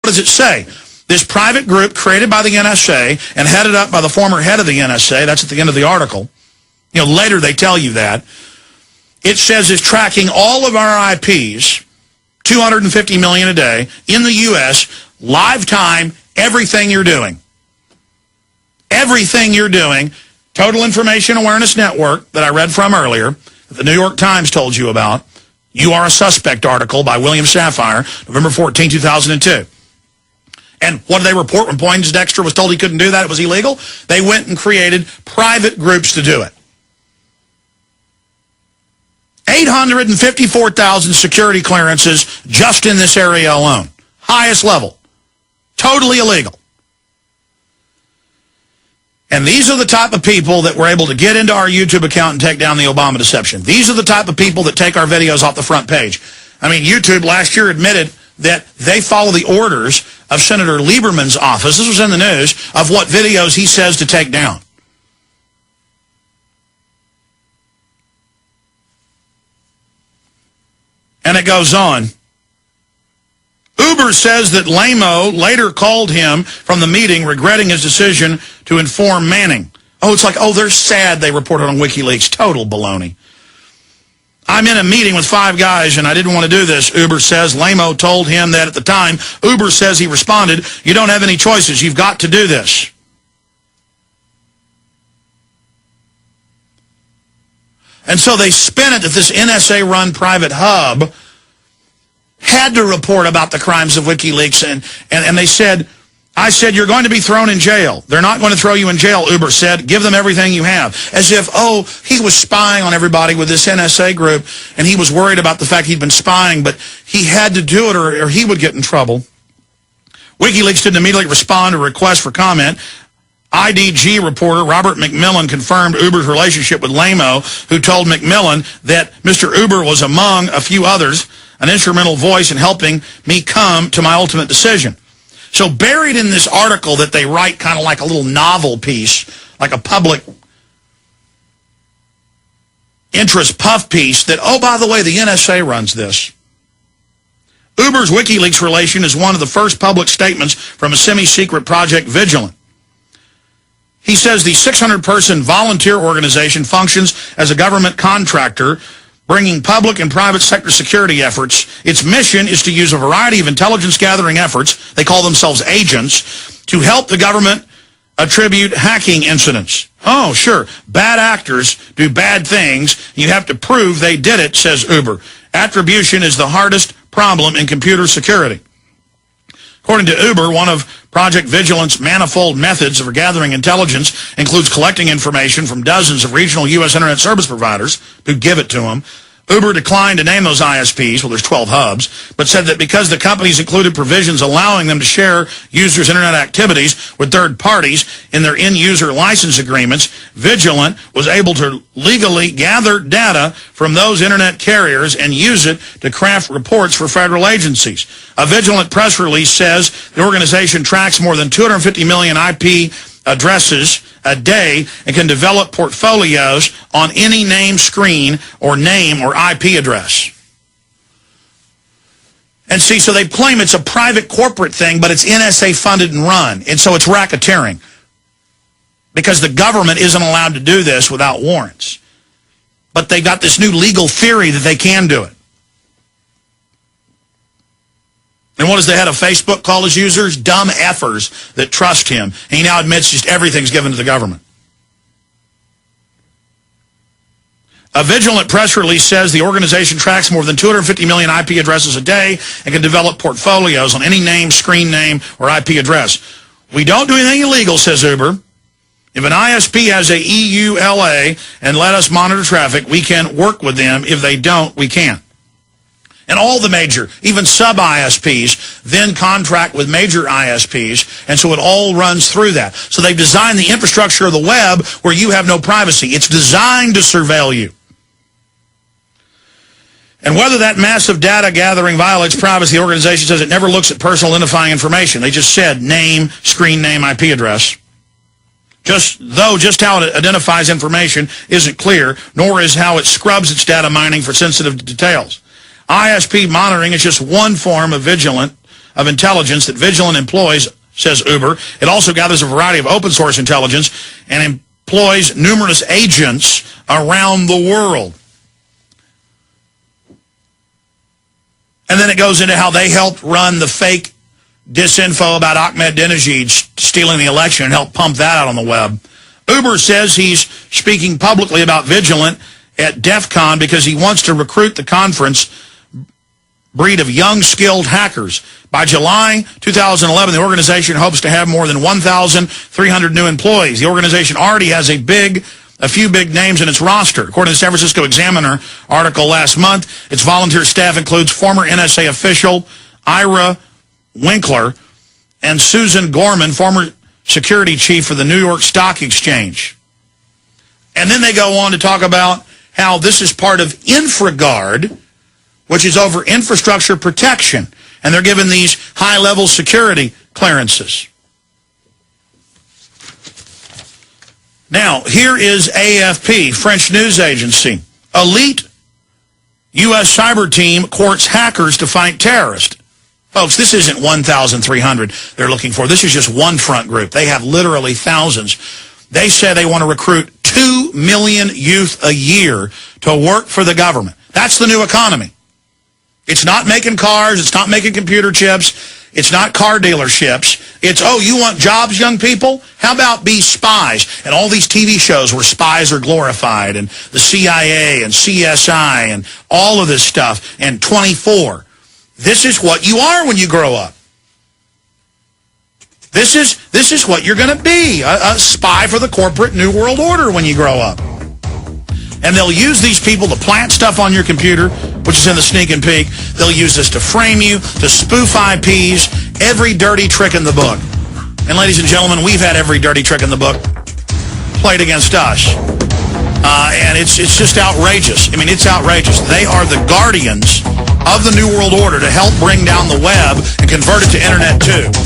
does it say? This private group created by the NSA and headed up by the former head of the NSA, that's at the end of the article. You know, later they tell you that. It says it's tracking all of our IPs, 250 million a day, in the U.S., live time, everything you're doing. Everything you're doing. Total Information Awareness Network that I read from earlier, that the New York Times told you about. You Are a Suspect article by William Safire, November 14, 2002. And what did they report when Poindexter was told he couldn't do that? It was illegal? They went and created private groups to do it. 854,000 security clearances just in this area alone. Highest level. Totally illegal. And these are the type of people that were able to get into our YouTube account and take down the Obama deception. These are the type of people that take our videos off the front page. I mean, YouTube last year admitted that they follow the orders of Senator Lieberman's office, this was in the news, of what videos he says to take down. And it goes on. Uber says that Lamo later called him from the meeting regretting his decision to inform Manning. Oh, it's like, oh, they're sad they reported on WikiLeaks. Total baloney. I'm in a meeting with 5 guys and I didn't want to do this, Uber says. Lamo told him that at the time. Uber says he responded, you don't have any choices. You've got to do this. And so they spin it that this NSA-run private hub had to report about the crimes of WikiLeaks, and they said, I said, you're going to be thrown in jail. They're not going to throw you in jail, Uber said. Give them everything you have. As if, oh, he was spying on everybody with this NSA group, and he was worried about the fact he'd been spying, but he had to do it or he would get in trouble. WikiLeaks didn't immediately respond to a request for comment. IDG reporter Robert McMillan confirmed Uber's relationship with Lamo, who told McMillan that Mr. Uber was, among a few others, an instrumental voice in helping me come to my ultimate decision. So buried in this article that they write kind of like a little novel piece, like a public interest puff piece, that, oh, by the way, the NSA runs this. Uber's WikiLeaks relation is one of the first public statements from a semi-secret Project Vigilant. He says the 600-person volunteer organization functions as a government contractor, bringing public and private sector security efforts. Its mission is to use a variety of intelligence-gathering efforts, they call themselves agents, to help the government attribute hacking incidents. Oh, sure, bad actors do bad things. You have to prove they did it, says Uber. Attribution is the hardest problem in computer security. According to Uber, one of Project Vigilant's manifold methods for gathering intelligence includes collecting information from dozens of regional U.S. Internet service providers who give it to them. Uber declined to name those ISPs, well, there's 12 hubs, but said that because the companies included provisions allowing them to share users' Internet activities with third parties in their end-user license agreements, Vigilant was able to legally gather data from those Internet carriers and use it to craft reports for federal agencies. A Vigilant press release says the organization tracks more than 250 million IP addresses a day and can develop portfolios on any name screen or name or IP address. And see, so they claim it's a private corporate thing, but it's NSA funded and run. And so it's racketeering because the government isn't allowed to do this without warrants. But they got this new legal theory that they can do it. And what does the head of Facebook call his users? Dumb effers that trust him. And he now admits just everything's given to the government. A Vigilant press release says the organization tracks more than 250 million IP addresses a day and can develop portfolios on any name, screen name, or IP address. We don't do anything illegal, says Uber. If an ISP has a EULA and let us monitor traffic, we can work with them. If they don't, we can't. And all the major, even sub-ISPs, then contract with major ISPs, and so it all runs through that. So they've designed the infrastructure of the web where you have no privacy. It's designed to surveil you. And whether that massive data gathering violates privacy, the organization says it never looks at personal identifying information. They just said name, screen name, IP address. Just how it identifies information isn't clear, nor is how it scrubs its data mining for sensitive details. ISP monitoring is just one form of Vigilant of intelligence that Vigilant employs, says Uber. It also gathers a variety of open source intelligence and employs numerous agents around the world. And then it goes into how they helped run the fake disinfo about Ahmadinejad stealing the election and help pump that out on the web. Uber says he's speaking publicly about Vigilant at DEF CON because he wants to recruit the conference breed of young, skilled hackers. By July 2011, the organization hopes to have more than 1,300 new employees. The organization already has a few big names in its roster. According to the San Francisco Examiner article last month, its volunteer staff includes former NSA official Ira Winkler and Susan Gorman, former security chief for the New York Stock Exchange. And then they go on to talk about how this is part of InfraGard, which is over infrastructure protection, and they're given these high-level security clearances. Now, here is AFP, French news agency. Elite U.S. cyber team courts hackers to fight terrorists. Folks, this isn't 1,300 they're looking for. This is just one front group. They have literally thousands. They say they want to recruit 2 million youth a year to work for the government. That's the new economy. It's not making cars. It's not making computer chips. It's not car dealerships. It's, oh, you want jobs, young people? How about be spies? And all these TV shows where spies are glorified, and the CIA and CSI and all of this stuff, and 24. This is what you are when you grow up. This is what you're going to be, a spy for the corporate New World Order when you grow up. And they'll use these people to plant stuff on your computer, which is in the sneak and peek. They'll use this to frame you, to spoof IPs, every dirty trick in the book. And ladies and gentlemen, we've had every dirty trick in the book played against us. And it's just outrageous. I mean, it's outrageous. They are the guardians of the New World Order to help bring down the web and convert it to Internet 2.